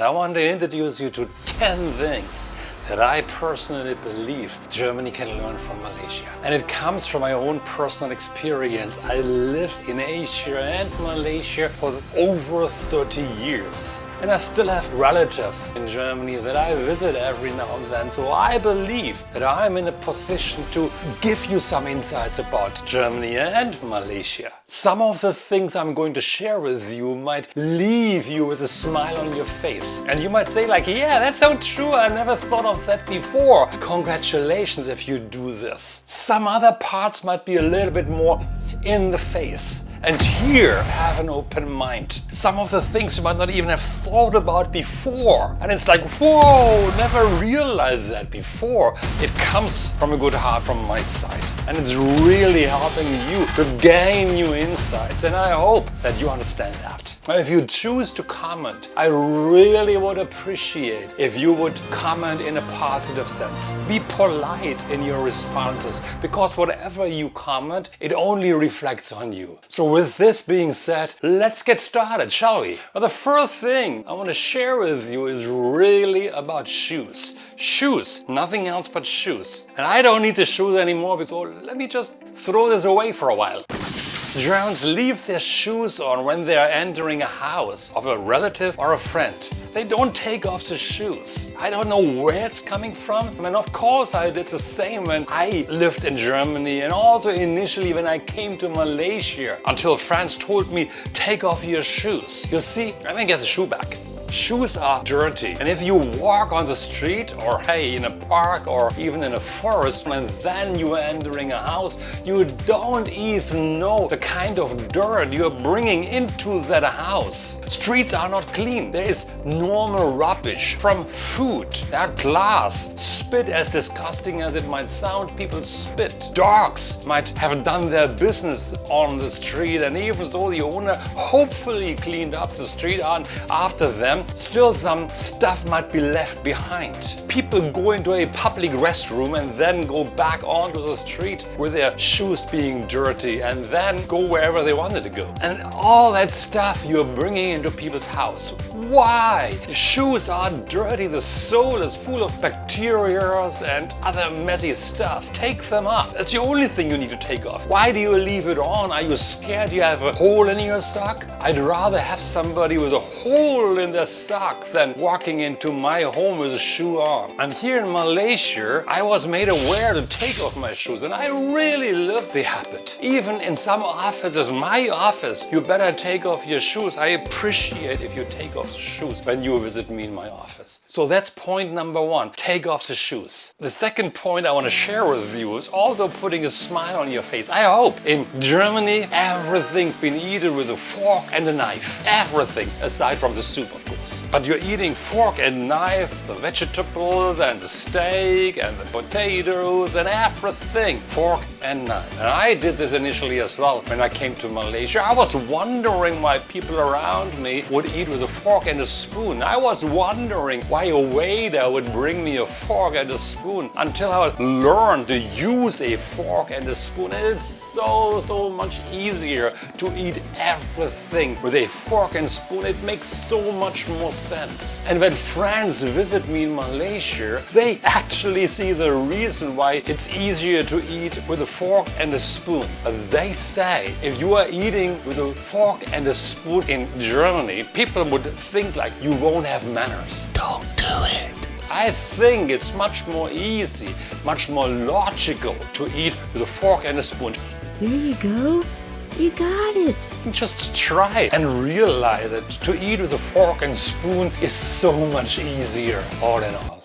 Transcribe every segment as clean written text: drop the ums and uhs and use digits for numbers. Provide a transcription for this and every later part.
I want to introduce you to 10 things that I personally believe Germany can learn from Malaysia. And it comes from my own personal experience. I lived in Asia and Malaysia for over 30 years. And I still have relatives in Germany that I visit every now and then. So I believe that I'm in a position to give you some insights about Germany and Malaysia. Some of the things I'm going to share with you might leave you with a smile on your face. And you might say like, yeah, that's so true. I never thought of that before. Congratulations if you do this. Some other parts might be a little bit more in the face. And here, have an open mind. Some of the things you might not even have thought about before. And it's like, whoa, never realized that before. It comes from a good heart from my side. And it's really helping you to gain new insights. And I hope that you understand that. If you choose to comment, I really would appreciate if you would comment in a positive sense. Be polite in your responses, because whatever you comment, it only reflects on you. So with this being said, let's get started, shall we? Well, the first thing I want to share with you is really about shoes. Shoes, nothing else but shoes. And I don't need the shoes anymore, so let me just throw this away for a while. Germans leave their shoes on when they are entering a house of a relative or a friend. They don't take off the shoes. I don't know where it's coming from. I mean, of course I did the same when I lived in Germany and also initially when I came to Malaysia, until friends told me, take off your shoes. You see, let me get the shoe back. Shoes are dirty, and if you walk on the street or hey, in a park or even in a forest and then you are entering a house, you don't even know the kind of dirt you're bringing into that house. Streets are not clean. There is normal rubbish from food, their glass, spit, as disgusting as it might sound, people spit. Dogs might have done their business on the street, and even though the owner hopefully cleaned up the street after them, still some stuff might be left behind. People go into a public restroom and then go back onto the street with their shoes being dirty and then go wherever they wanted to go. And all that stuff you're bringing into people's house. Why? Shoes are dirty, the sole is full of bacteria and other messy stuff. Take them off. That's the only thing you need to take off. Why do you leave it on? Are you scared you have a hole in your sock? I'd rather have somebody with a hole in their sock than walking into my home with a shoe on. And here in Malaysia, I was made aware to take off my shoes, and I really love the habit. Even in some offices, my office, you better take off your shoes. I appreciate if you take off the shoes when you visit me in my office. So that's point number one, take off the shoes. The second point I want to share with you is also putting a smile on your face. I hope in Germany, everything's been eaten with a fork and a knife. Everything, aside from the soup, of course. But you're eating fork and knife, the vegetables and the steak and the potatoes and everything. Fork and knife. And I did this initially as well when I came to Malaysia. I was wondering why people around me would eat with a fork and a spoon. I was wondering why a waiter would bring me a fork and a spoon until I learned to use a fork and a spoon. And it's so much easier to eat everything with a fork and spoon. It makes so much more sense. And when friends visit me in Malaysia, they actually see the reason why it's easier to eat with a fork and a spoon. They say if you are eating with a fork and a spoon in Germany, people would think like you won't have manners. Don't do it. I think it's much more easy, much more logical to eat with a fork and a spoon. There you go. You got it. Just try and realize that to eat with a fork and spoon is so much easier, all in all.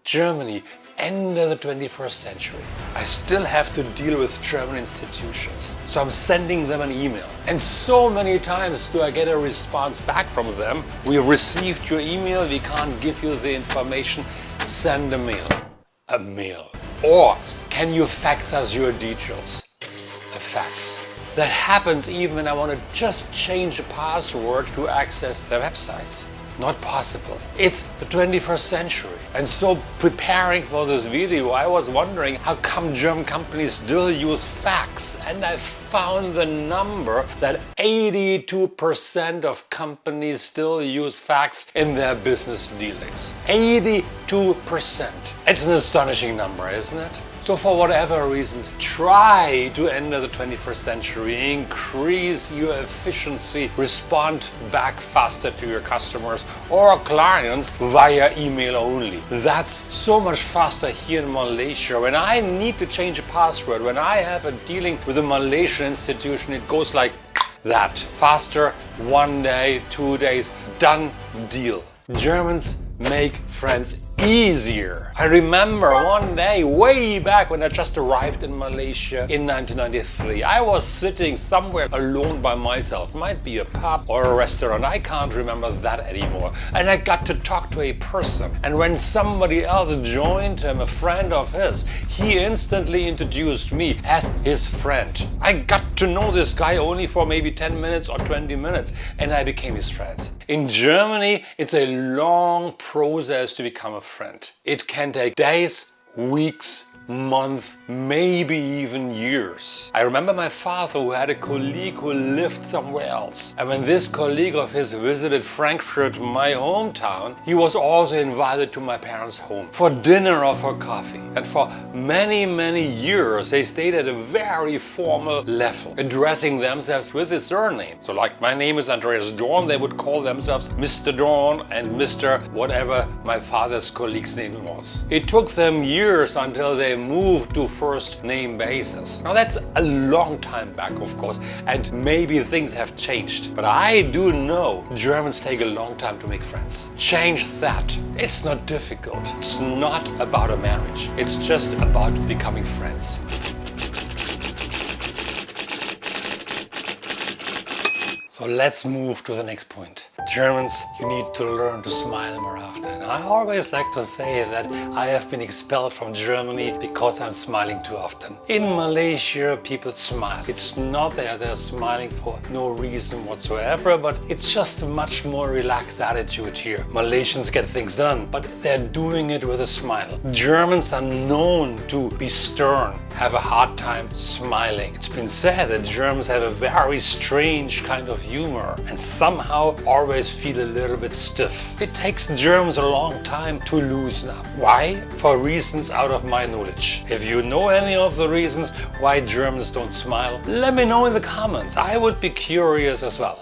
Germany, end of the 21st century. I still have to deal with German institutions. So I'm sending them an email. And so many times do I get a response back from them. We received your email, we can't give you the information. Send a mail. A mail. Or can you fax us your details? A fax. That happens even when I want to just change a password to access their websites. not possible. It's the 21st century. And so preparing for this video, I was wondering how come German companies still use fax? And I found the number that 82% of companies still use fax in their business dealings. 82%. It's an astonishing number, isn't it? So for whatever reasons, try to enter the 21st century, increase your efficiency, respond back faster to your customers or clients via email only. That's so much faster here in Malaysia. When I need to change a password, when I have a dealing with a Malaysian institution, it goes like that. Faster, 1 day, 2 days, done deal. Germans make friends easier. I remember one day way back when I just arrived in Malaysia in 1993. I was sitting somewhere alone by myself. Might be a pub or a restaurant. I can't remember that anymore. And I got to talk to a person. And when somebody else joined him, a friend of his, he instantly introduced me as his friend. I got to know this guy only for maybe 10 minutes or 20 minutes and I became his friend. In Germany, it's a long process to become a friend. It can take days, weeks, months, maybe even years. I remember my father who had a colleague who lived somewhere else. And when this colleague of his visited Frankfurt, my hometown, he was also invited to my parents' home for dinner or for coffee. And for many, many years, they stayed at a very formal level, addressing themselves with a surname. So like my name is Andreas Dorn, they would call themselves Mr. Dorn and Mr. whatever my father's colleague's name was. It took them years until they moved to first name basis. Now that's a long time back, of course, and maybe things have changed. But I do know Germans take a long time to make friends. Change that. It's not difficult. It's not about a marriage. It's just about becoming friends. So let's move to the next point. Germans, you need to learn to smile more often. I always like to say that I have been expelled from Germany because I'm smiling too often. In Malaysia, people smile. It's not that they're smiling for no reason whatsoever, but it's just a much more relaxed attitude here. Malaysians get things done, but they're doing it with a smile. Germans are known to be stern, have a hard time smiling. It's been said that Germans have a very strange kind of humor and somehow always feel a little bit stiff. It takes Germans a long time to loosen up. Why? For reasons out of my knowledge. If you know any of the reasons why Germans don't smile, let me know in the comments. I would be curious as well.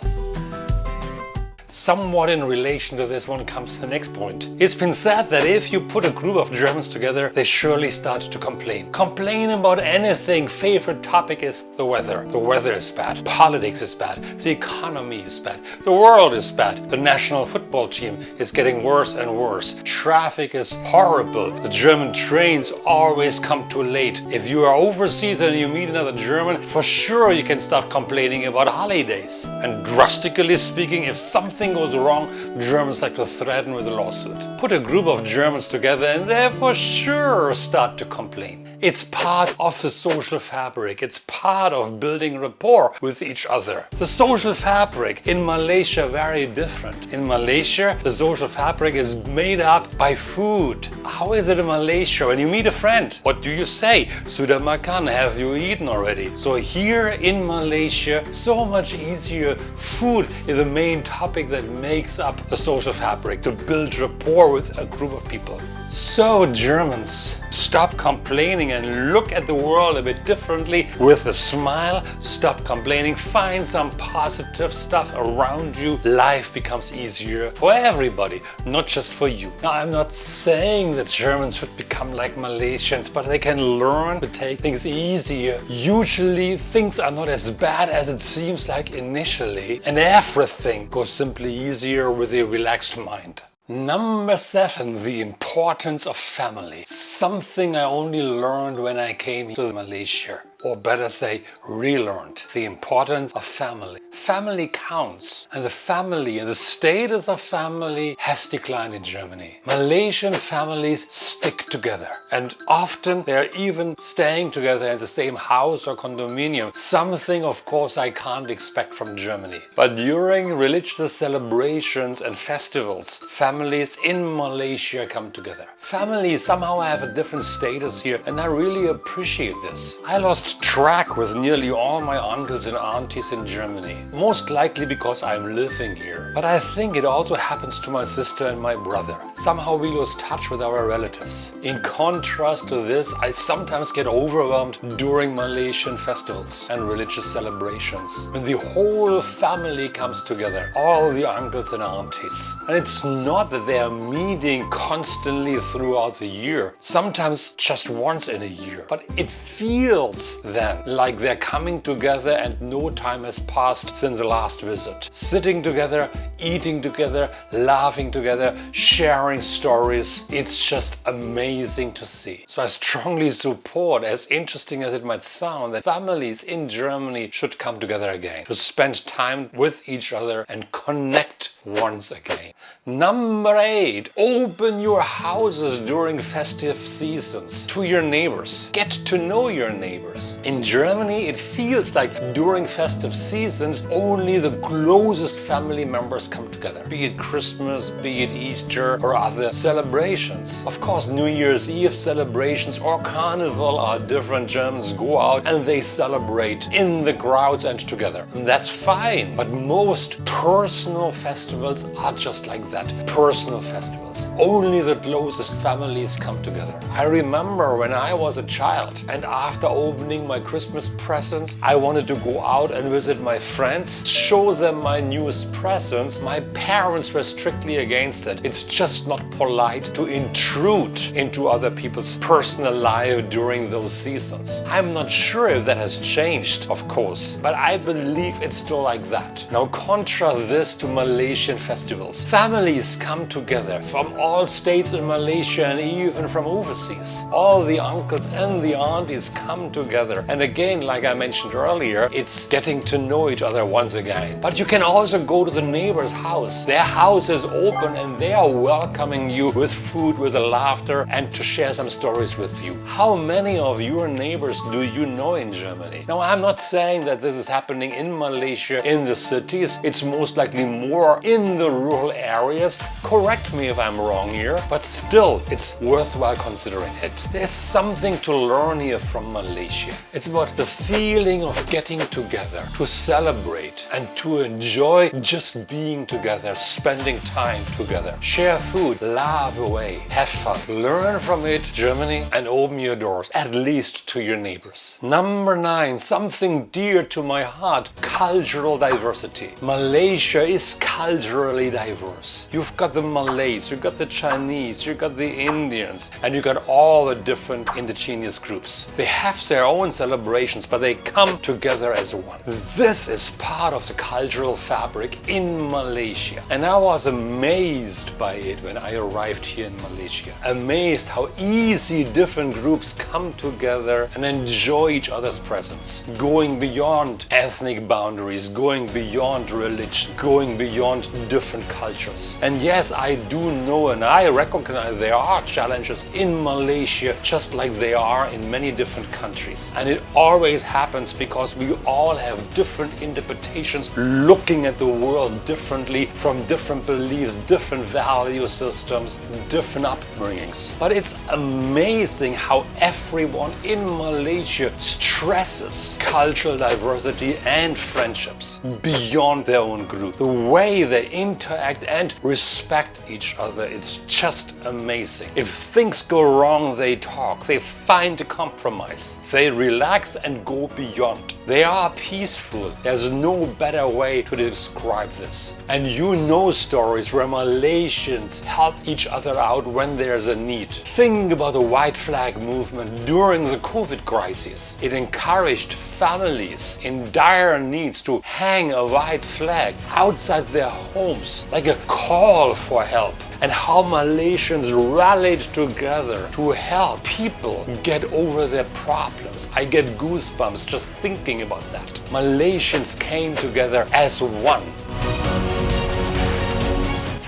Somewhat in relation to this one comes the next point. It's been said that if you put a group of Germans together, they surely start to complain. Complain about anything. Favorite topic is the weather. The weather is bad. Politics is bad. The economy is bad. The world is bad. The national football team is getting worse and worse. Traffic is horrible. The German trains always come too late. If you are overseas and you meet another German, for sure you can start complaining about holidays. And drastically speaking, if something goes wrong, Germans like to threaten with a lawsuit. Put a group of Germans together and they for sure start to complain. It's part of the social fabric. It's part of building rapport with each other. The social fabric in Malaysia very different. In Malaysia, the social fabric is made up by food. How is it in Malaysia when you meet a friend? What do you say? Sudah makan? Have you eaten already? So here in Malaysia, so much easier. Food is the main topic that makes up the social fabric to build rapport with a group of people. So Germans, stop complaining and look at the world a bit differently with a smile. Stop complaining, find some positive stuff around you. Life becomes easier for everybody, not just for you. Now, I'm not saying that Germans should become like Malaysians, but they can learn to take things easier. Usually things are not as bad as it seems like initially, and everything goes simply easier with a relaxed mind. Number 7, the importance of family. Something I only learned when I came to Malaysia. or better say, relearned the importance of family. Family counts, and the family and the status of family has declined in Germany. Malaysian families stick together, and often they're even staying together in the same house or condominium. Something, of course, I can't expect from Germany. But during religious celebrations and festivals, families in Malaysia come together. Families somehow have a different status here, and I really appreciate this. I lost track with nearly all my uncles and aunties in Germany, most likely because I'm living here. But I think it also happens to my sister and my brother. Somehow we lose touch with our relatives. In contrast to this, I sometimes get overwhelmed during Malaysian festivals and religious celebrations, when the whole family comes together, all the uncles and aunties. And it's not that they are meeting constantly throughout the year, sometimes just once in a year, but it feels then like they're coming together and no time has passed since the last visit. Sitting together, eating together, laughing together, sharing stories. It's just amazing to see. So I strongly support, as interesting as it might sound, that families in Germany should come together again, to spend time with each other and connect once again. Number 8, open your houses during festive seasons to your neighbors. Get to know your neighbors. In Germany, it feels like during festive seasons, only the closest family members come together. Be it Christmas, be it Easter, or other celebrations. Of course, New Year's Eve celebrations or Carnival are different. Germans go out and they celebrate in the crowds and together. And that's fine, but most personal festivals are just like that, personal festivals. Only the closest families come together. I remember when I was a child, and after opening my Christmas presents, I wanted to go out and visit my friends, show them my newest presents. My parents were strictly against it. It's just not polite to intrude into other people's personal life during those seasons. I'm not sure if that has changed, of course, but I believe it's still like that. Now contrast this to Malaysian festivals. Families come together from all states in Malaysia and even from overseas. All the uncles and the aunties come together. And again, like I mentioned earlier, it's getting to know each other once again. But you can also go to the neighbor's house. Their house is open and they are welcoming you with food, with laughter, and to share some stories with you. How many of your neighbors do you know in Germany? Now, I'm not saying that this is happening in Malaysia, in the cities. It's most likely more in the rural areas. Correct me if I'm wrong here, but still, it's worthwhile considering it. There's something to learn here from Malaysia. It's about the feeling of getting together, to celebrate and to enjoy just being together, spending time together. Share food, laugh away, have fun. Learn from it, Germany, and open your doors, at least to your neighbors. Number 9, something dear to my heart, cultural diversity. Malaysia is culturally diverse. You've got the Malays, you've got the Chinese, you've got the Indians, and you've got all the different indigenous groups. They have their own celebrations, but they come together as one. This is part of the cultural fabric in Malaysia. And I was amazed by it when I arrived here in Malaysia. Amazed how easy different groups come together and enjoy each other's presence. Going beyond ethnic boundaries, going beyond religion, going beyond different cultures. And yes, I do know and I recognize there are challenges in Malaysia, just like they are in many different countries. And it always happens because we all have different interpretations, looking at the world differently, from different beliefs, different value systems, different upbringings. But it's amazing how everyone in Malaysia stresses cultural diversity and friendships beyond their own group. The way they interact and respect each other, it's just amazing. If things go wrong, they talk, they find a compromise, they relax and go beyond. They are peaceful. There's no better way to describe this. And you know stories where Malaysians help each other out when there's a need. Think about the white flag movement during the COVID crisis. It encouraged families in dire needs to hang a white flag outside their homes, like a call for help. and how Malaysians rallied together to help people get over their problems. I get goosebumps just thinking about that. Malaysians came together as one.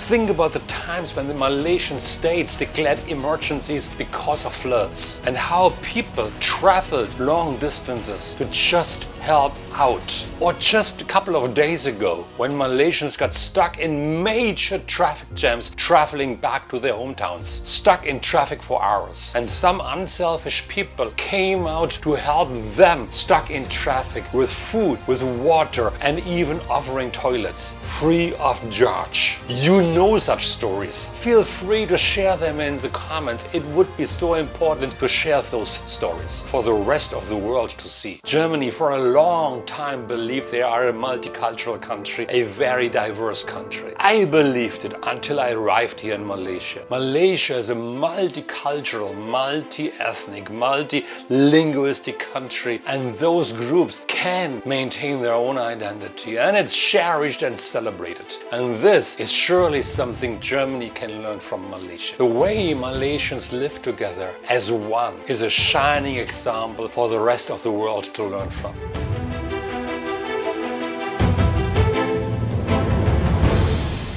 Think about the times when the Malaysian states declared emergencies because of floods and how people traveled long distances to just help out. Or just a couple of days ago when Malaysians got stuck in major traffic jams traveling back to their hometowns, stuck in traffic for hours. And some unselfish people came out to help them stuck in traffic with food, with water, and even offering toilets free of charge. You know such stories. Feel free to share them in the comments. It would be so important to share those stories for the rest of the world to see. Germany for a long time believed they are a multicultural country, a very diverse country. I believed it until I arrived here in Malaysia. Malaysia is a multicultural, multi-ethnic, multi-linguistic country, and those groups can maintain their own identity, and it's cherished and celebrated. And this is surely something Germany can learn from Malaysia. The way Malaysians live together as one is a shining example for the rest of the world to learn from.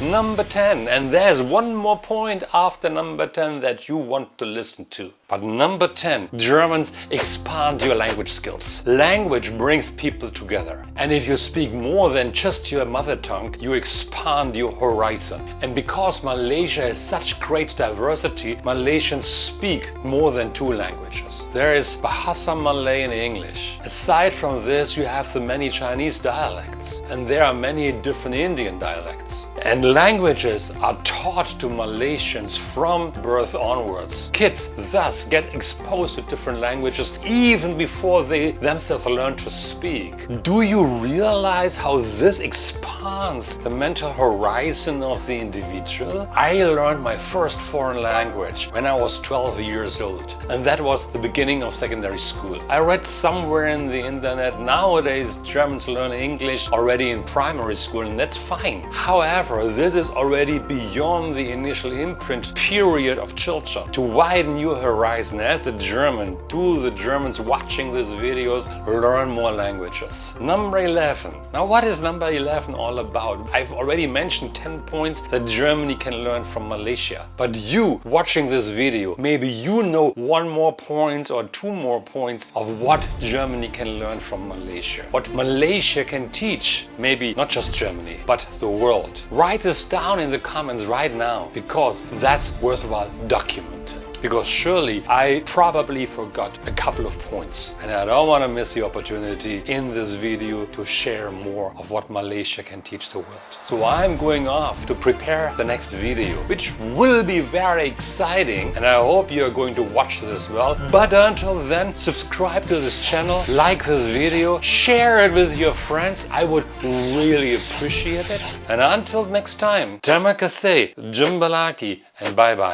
Number 10, and there's one more point after number 10 that you want to listen to. But number 10, Germans expand your language skills. Language brings people together. And if you speak more than just your mother tongue, you expand your horizon. And because Malaysia has such great diversity, Malaysians speak more than 2 languages. There is Bahasa Malay and English. Aside from this, you have the many Chinese dialects. And there are many different Indian dialects. And languages are taught to Malaysians from birth onwards. Kids thus get exposed to different languages even before they themselves learn to speak. Do you realize how this expands the mental horizon of the individual? I learned my first foreign language when I was 12 years old, and that was the beginning of secondary school. I read somewhere in the internet nowadays Germans learn English already in primary school, and that's fine. However, this is already beyond the initial imprint period of children. To widen your horizon as a German, do the Germans watching these videos learn more languages. Number 11. Now what is number 11 all about? I've already mentioned 10 points that Germany can learn from Malaysia. But you watching this video, maybe you know 1 more point or 2 more points of what Germany can learn from Malaysia. What Malaysia can teach, maybe not just Germany, but the world. Write this down in the comments right now, because that's worthwhile documenting. Because surely I probably forgot a couple of points, and I don't want to miss the opportunity in this video to share more of what Malaysia can teach the world. So I'm going off to prepare the next video, which will be very exciting, and I hope you're going to watch this as well. But until then, subscribe to this channel, like this video, share it with your friends. I would really appreciate it. And until next time, terima kasih, jumpa lagi, and bye bye.